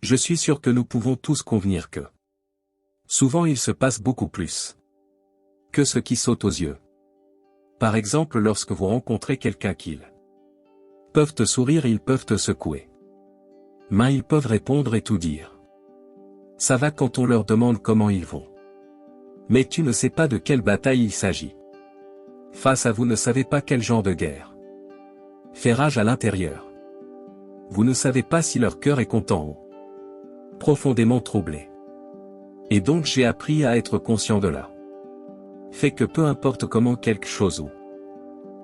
Je suis sûr que nous pouvons tous convenir que souvent il se passe beaucoup plus que ce qui saute aux yeux. Par exemple lorsque vous rencontrez quelqu'un qu'ils peuvent te sourire, ils peuvent te secouer. Mains, ils peuvent répondre et tout dire. Ça va quand on leur demande comment ils vont. Mais tu ne sais pas de quelle bataille il s'agit. Face à vous ne savez pas quel genre de guerre fait rage à l'intérieur. Vous ne savez pas si leur cœur est content ou profondément troublé. Et donc j'ai appris à être conscient de là. Fait que peu importe comment quelque chose ou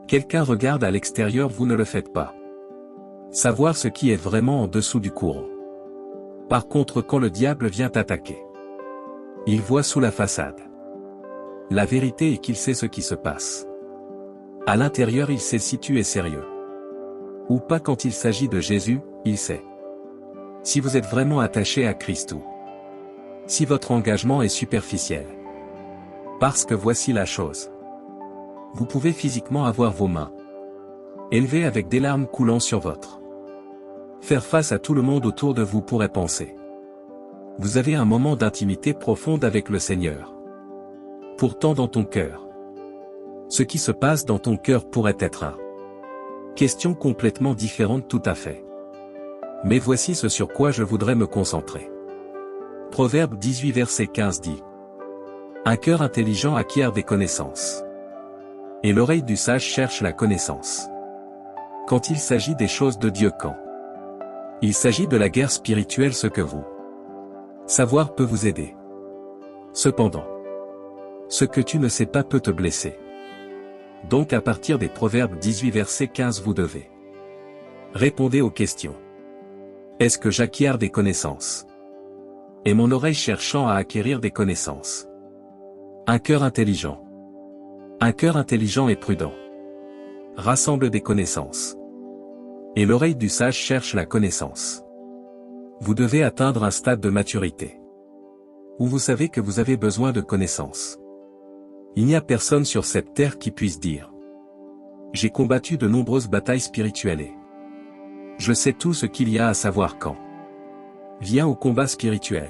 quelqu'un regarde à l'extérieur, vous ne le faites pas savoir ce qui est vraiment en dessous du courant. Par contre, quand le diable vient attaquer, il voit sous la façade. La vérité est qu'il sait ce qui se passe. À l'intérieur, il sait si tu es sérieux ou pas. Quand il s'agit de Jésus, il sait si vous êtes vraiment attaché à Christ ou si votre engagement est superficiel. Parce que voici la chose. Vous pouvez physiquement avoir vos mains élevées avec des larmes coulant sur votre faire face à tout le monde autour de vous pourrait penser. Vous avez un moment d'intimité profonde avec le Seigneur. Pourtant dans ton cœur, ce qui se passe dans ton cœur pourrait être une question complètement différente tout à fait. Mais voici ce sur quoi je voudrais me concentrer. Proverbe 18 verset 15 dit: un cœur intelligent acquiert des connaissances, et l'oreille du sage cherche la connaissance. Quand il s'agit des choses de Dieu, quand il s'agit de la guerre spirituelle, ce que vous savoir peut vous aider. Cependant, ce que tu ne sais pas peut te blesser. Donc à partir des Proverbes 18 verset 15 vous devez répondre aux questions. Est-ce que j'acquiers des connaissances? Et mon oreille cherchant à acquérir des connaissances. Un cœur intelligent. Un cœur intelligent et prudent rassemble des connaissances. Et l'oreille du sage cherche la connaissance. Vous devez atteindre un stade de maturité où vous savez que vous avez besoin de connaissances. Il n'y a personne sur cette terre qui puisse dire: j'ai combattu de nombreuses batailles spirituelles et je sais tout ce qu'il y a à savoir quand vient au combat spirituel.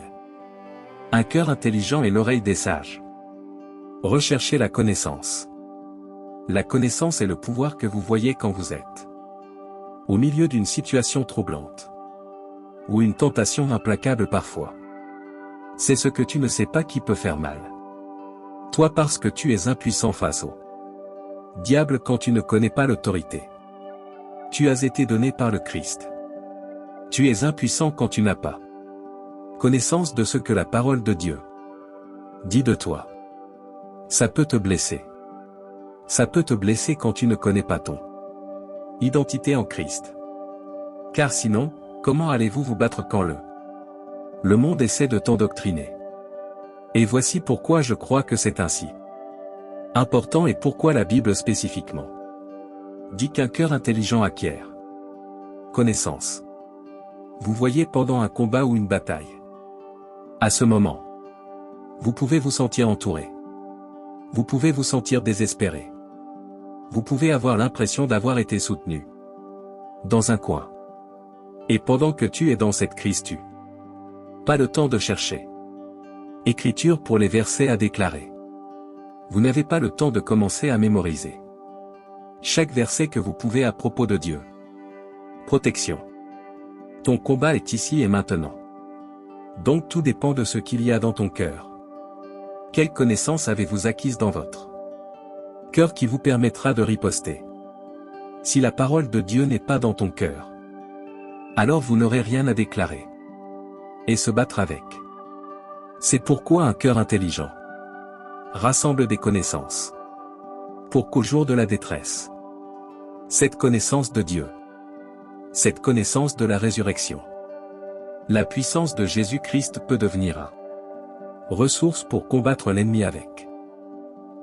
Un cœur intelligent et l'oreille des sages. Recherchez la connaissance. La connaissance est le pouvoir que vous voyez quand vous êtes au milieu d'une situation troublante ou une tentation implacable parfois. C'est ce que tu ne sais pas qui peut faire mal. Toi, parce que tu es impuissant face au diable quand tu ne connais pas l'autorité. Tu as été donné par le Christ. Tu es impuissant quand tu n'as pas connaissance de ce que la parole de Dieu dit de toi. Ça peut te blesser. Ça peut te blesser quand tu ne connais pas ton identité en Christ. Car sinon, comment allez-vous vous battre quand le monde essaie de t'endoctriner? Et voici pourquoi je crois que c'est ainsi important et pourquoi la Bible spécifiquement dit qu'un cœur intelligent acquiert connaissance. Vous voyez, pendant un combat ou une bataille, à ce moment, vous pouvez vous sentir entouré. Vous pouvez vous sentir désespéré. Vous pouvez avoir l'impression d'avoir été soutenu dans un coin. Et pendant que tu es dans cette crise, tu pas le temps de chercher Écriture pour les versets à déclarer. Vous n'avez pas le temps de commencer à mémoriser chaque verset que vous pouvez à propos de Dieu. Protection. Ton combat est ici et maintenant. Donc tout dépend de ce qu'il y a dans ton cœur. Quelle connaissance avez-vous acquise dans votre cœur qui vous permettra de riposter? Si la parole de Dieu n'est pas dans ton cœur, alors vous n'aurez rien à déclarer et se battre avec. C'est pourquoi un cœur intelligent rassemble des connaissances, pour qu'au jour de la détresse, cette connaissance de Dieu, cette connaissance de la résurrection, la puissance de Jésus-Christ peut devenir une ressource pour combattre l'ennemi avec.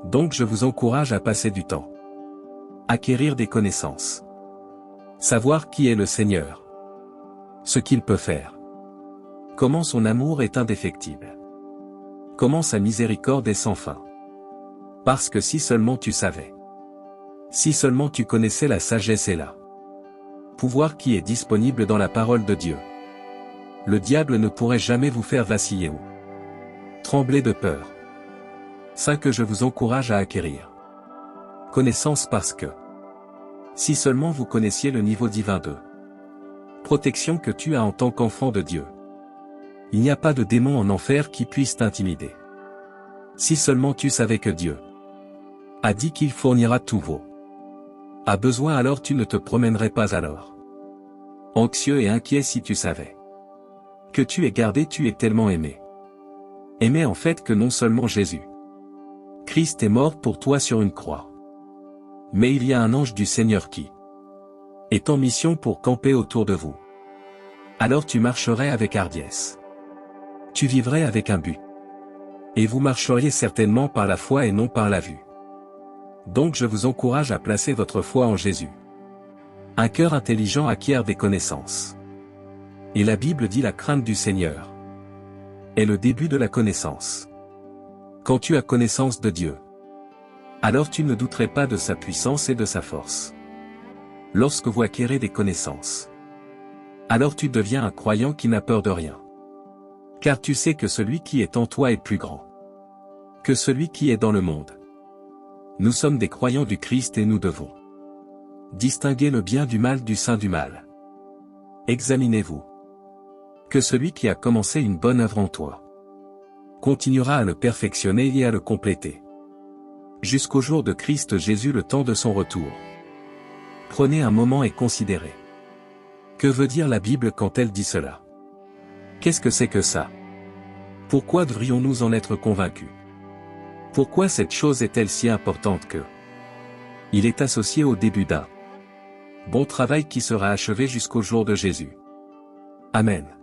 Donc je vous encourage à passer du temps, acquérir des connaissances, savoir qui est le Seigneur, ce qu'il peut faire, comment son amour est indéfectible, comment sa miséricorde est sans fin. Parce que si seulement tu savais, si seulement tu connaissais la sagesse et la pouvoir qui est disponible dans la parole de Dieu, Le diable ne pourrait jamais vous faire vaciller ou trembler de peur. 5. Que je vous encourage à acquérir connaissance parce que si seulement vous connaissiez le niveau divin de protection que tu as en tant qu'enfant de Dieu. Il n'y a pas de démon en enfer qui puisse t'intimider. Si seulement tu savais que Dieu a dit qu'il fournira tous vos besoins, alors tu ne te promènerais pas alors anxieux et inquiet. Si tu savais que tu es gardé, tu es tellement aimé. Aimé en fait que non seulement Jésus Christ est mort pour toi sur une croix, mais il y a un ange du Seigneur qui est en mission pour camper autour de vous. Alors tu marcherais avec hardiesse. Tu vivrais avec un but. Et vous marcheriez certainement par la foi et non par la vue. Donc je vous encourage à placer votre foi en Jésus. Un cœur intelligent acquiert des connaissances. Et la Bible dit la crainte du Seigneur est le début de la connaissance. Quand tu as connaissance de Dieu, alors tu ne douterais pas de sa puissance et de sa force. Lorsque vous acquérez des connaissances, alors tu deviens un croyant qui n'a peur de rien. Car tu sais que celui qui est en toi est plus grand que celui qui est dans le monde. Nous sommes des croyants du Christ et nous devons distinguer le bien du mal, du saint du mal. Examinez-vous. Que celui qui a commencé une bonne œuvre en toi continuera à le perfectionner et à le compléter jusqu'au jour de Christ Jésus, le temps de son retour. Prenez un moment et considérez. Que veut dire la Bible quand elle dit cela? Qu'est-ce que c'est que ça? Pourquoi devrions-nous en être convaincus? Pourquoi cette chose est-elle si importante que il est associé au début d'un bon travail qui sera achevé jusqu'au jour de Jésus? Amen.